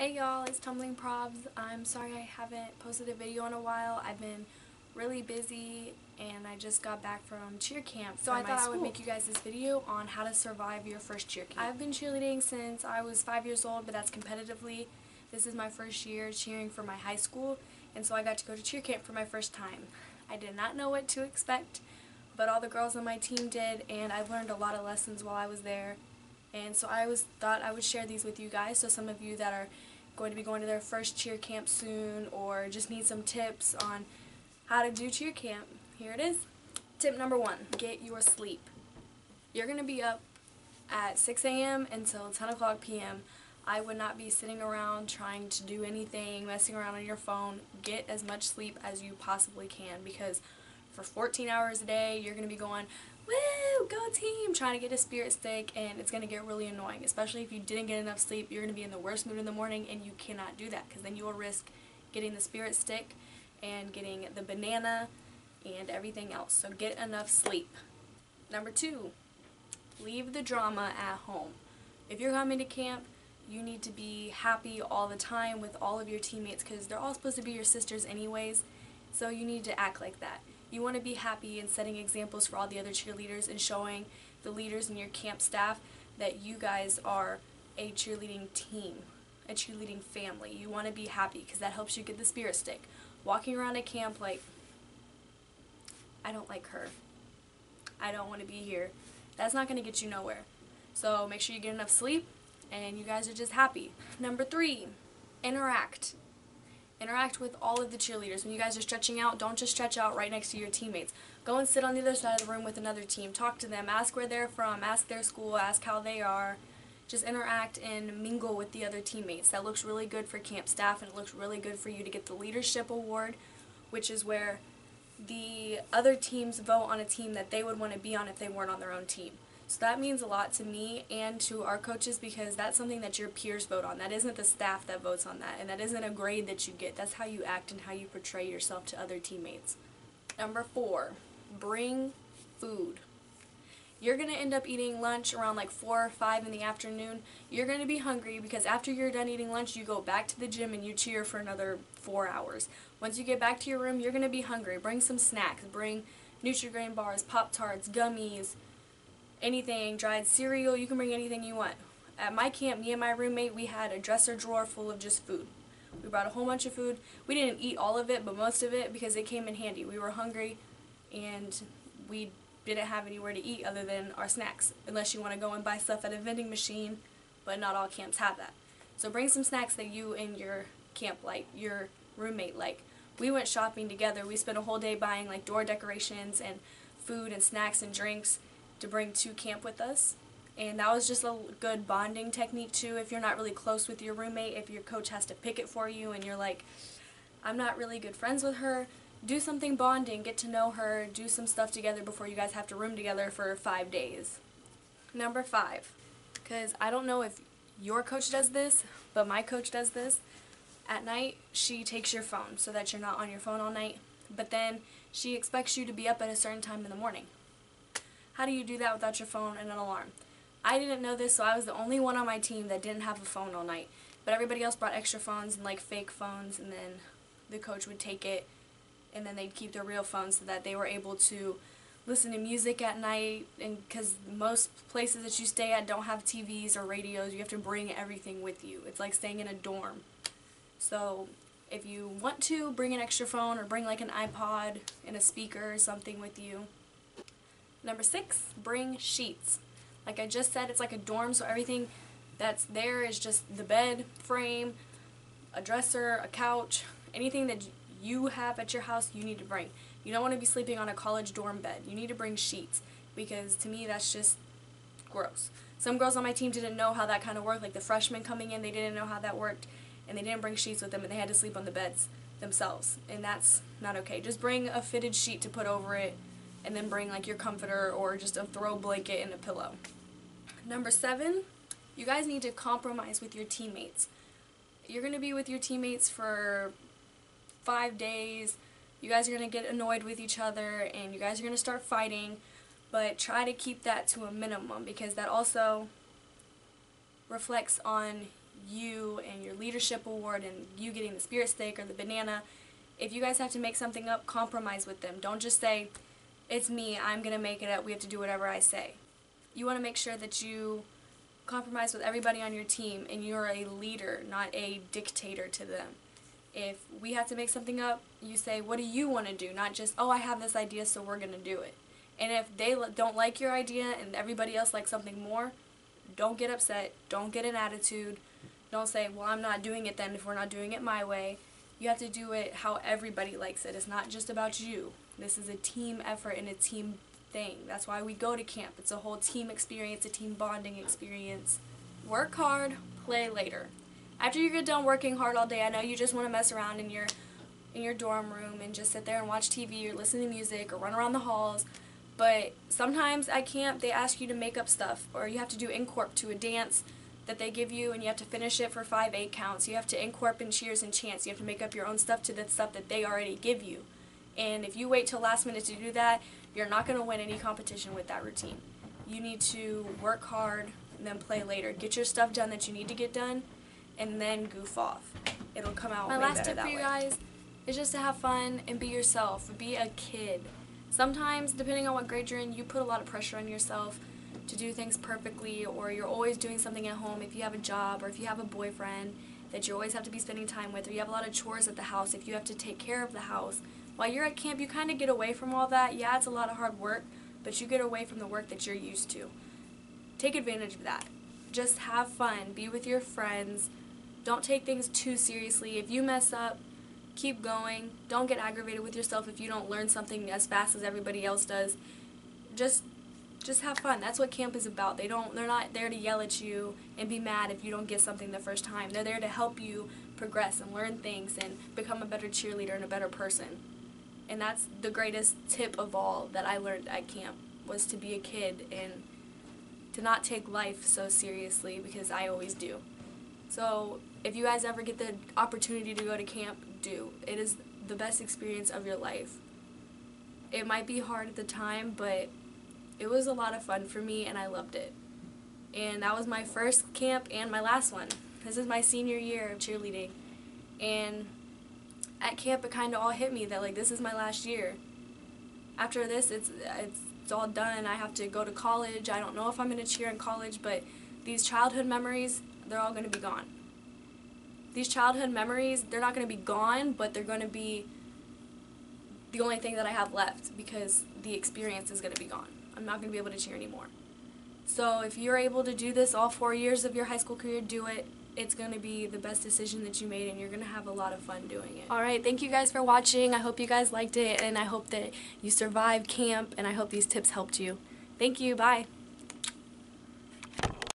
Hey y'all, it's Tumbling Probs. I'm sorry I haven't posted a video in a while. I've been really busy and I just got back from cheer camp. So I thought I would make you guys this video on how to survive your first cheer camp. I've been cheerleading since I was 5 years old, but that's competitively. This is my first year cheering for my high school, and so I got to go to cheer camp for my first time. I did not know what to expect, but all the girls on my team did, and I learned a lot of lessons while I was there. And so I thought I would share these with you guys, so some of you that are going to be going to their first cheer camp soon or just need some tips on how to do cheer camp. Here it is. Tip number 1, get your sleep. You're going to be up at 6 a.m. until 10 o'clock p.m. I would not be sitting around trying to do anything, messing around on your phone. Get as much sleep as you possibly can, because for 14 hours a day you're going to be going, woo, go team, trying to get a spirit stick, and it's going to get really annoying, especially if you didn't get enough sleep. You're going to be in the worst mood in the morning, and you cannot do that, because then you will risk getting the spirit stick and getting the banana and everything else. So get enough sleep. Number 2, leave the drama at home. If you're coming to camp, you need to be happy all the time with all of your teammates, because they're all supposed to be your sisters anyways, so you need to act like that. You want to be happy and setting examples for all the other cheerleaders and showing the leaders in your camp staff that you guys are a cheerleading team, a cheerleading family. You want to be happy because that helps you get the spirit stick. Walking around at camp like, I don't like her, I don't want to be here, that's not going to get you nowhere. So make sure you get enough sleep and you guys are just happy. Number 3, interact. Interact with all of the cheerleaders. When you guys are stretching out, don't just stretch out right next to your teammates. Go and sit on the other side of the room with another team. Talk to them. Ask where they're from. Ask their school. Ask how they are. Just interact and mingle with the other teammates. That looks really good for camp staff, and it looks really good for you to get the leadership award, which is where the other teams vote on a team that they would want to be on if they weren't on their own team. So that means a lot to me and to our coaches, because that's something that your peers vote on. That isn't the staff that votes on that, and that isn't a grade that you get. That's how you act and how you portray yourself to other teammates. Number 4, bring food. You're going to end up eating lunch around like 4 or 5 in the afternoon. You're going to be hungry because after you're done eating lunch, you go back to the gym and you cheer for another 4 hours. Once you get back to your room, you're going to be hungry. Bring some snacks. Bring Nutri-Grain bars, Pop-Tarts, gummies, anything, dried cereal. You can bring anything you want. At my camp, me and my roommate, we had a dresser drawer full of just food. We brought a whole bunch of food. We didn't eat all of it, but most of it, because it came in handy. We were hungry and we didn't have anywhere to eat other than our snacks, unless you want to go and buy stuff at a vending machine, but not all camps have that. So bring some snacks that you and your camp like, your roommate like. We went shopping together. We spent a whole day buying like door decorations and food and snacks and drinks to bring to camp with us, and that was just a good bonding technique too. If you're not really close with your roommate, if your coach has to pick it for you and you're like, I'm not really good friends with her, do something bonding, get to know her, do some stuff together before you guys have to room together for 5 days. Number 5, because I don't know if your coach does this, but my coach does this. At night, she takes your phone so that you're not on your phone all night, but then she expects you to be up at a certain time in the morning. How do you do that without your phone and an alarm? I didn't know this, so I was the only one on my team that didn't have a phone all night. But everybody else brought extra phones and like fake phones, and then the coach would take it and then they'd keep their real phones so that they were able to listen to music at night. And because most places that you stay at don't have TVs or radios, you have to bring everything with you. It's like staying in a dorm. So if you want to, bring an extra phone or bring like an iPod and a speaker or something with you. Number 6, bring sheets. Like I just said, it's like a dorm, so everything that's there is just the bed frame, a dresser, a couch, anything that you have at your house you need to bring. You don't want to be sleeping on a college dorm bed. You need to bring sheets, because to me that's just gross. Some girls on my team didn't know how that kind of worked, like the freshmen coming in, they didn't know how that worked, and they didn't bring sheets with them, and they had to sleep on the beds themselves, and that's not okay. Just bring a fitted sheet to put over it, and then bring like your comforter or just a throw blanket and a pillow. Number 7, you guys need to compromise with your teammates. You're going to be with your teammates for 5 days. You guys are going to get annoyed with each other and you guys are going to start fighting, but try to keep that to a minimum, because that also reflects on you and your leadership award and you getting the spirit steak or the banana. If you guys have to make something up, compromise with them. Don't just say, it's me, I'm going to make it up, we have to do whatever I say. You want to make sure that you compromise with everybody on your team and you're a leader, not a dictator to them. If we have to make something up, you say, what do you want to do? Not just, oh, I have this idea, so we're going to do it. And if they don't like your idea and everybody else likes something more, don't get upset. Don't get an attitude. Don't say, well, I'm not doing it then if we're not doing it my way. You have to do it how everybody likes it. It's not just about you. This is a team effort and a team thing. That's why we go to camp. It's a whole team experience, a team bonding experience. Work hard, play later. After you get done working hard all day, I know you just want to mess around in your dorm room and just sit there and watch TV or listen to music or run around the halls. But sometimes at camp they ask you to make up stuff, or you have to do incorp to a dance that they give you and you have to finish it for 5/8 counts. You have to incorp in cheers and chants. You have to make up your own stuff to the stuff that they already give you. And if you wait till last minute to do that, you're not going to win any competition with that routine. You need to work hard and then play later. Get your stuff done that you need to get done and then goof off. It'll come out way better that way. My last tip for you guys is just to have fun and be yourself. Be a kid. Sometimes, depending on what grade you're in, you put a lot of pressure on yourself to do things perfectly, or you're always doing something at home if you have a job, or if you have a boyfriend that you always have to be spending time with, or you have a lot of chores at the house if you have to take care of the house. While you're at camp, you kind of get away from all that. Yeah, it's a lot of hard work, but you get away from the work that you're used to. Take advantage of that. Just have fun. Be with your friends. Don't take things too seriously. If you mess up, keep going. Don't get aggravated with yourself if you don't learn something as fast as everybody else does. Just have fun. That's what camp is about. They're not there to yell at you and be mad if you don't get something the first time. They're there to help you progress and learn things and become a better cheerleader and a better person. And that's the greatest tip of all that I learned at camp, was to be a kid and to not take life so seriously, because I always do. So if you guys ever get the opportunity to go to camp, do. It is the best experience of your life. It might be hard at the time, but it was a lot of fun for me and I loved it. And that was my first camp and my last one. This is my senior year of cheerleading. And at camp it kind of all hit me that, like, this is my last year. After this, it's all done. I have to go to college. I don't know if I'm going to cheer in college, but these childhood memories, they're all going to be gone. These childhood memories, they're not going to be gone, but they're going to be the only thing that I have left, because the experience is going to be gone. I'm not going to be able to cheer anymore. So if you're able to do this all 4 years of your high school career, do it. It's going to be the best decision that you made, and you're going to have a lot of fun doing it. Alright, thank you guys for watching. I hope you guys liked it, and I hope that you survived camp, and I hope these tips helped you. Thank you. Bye.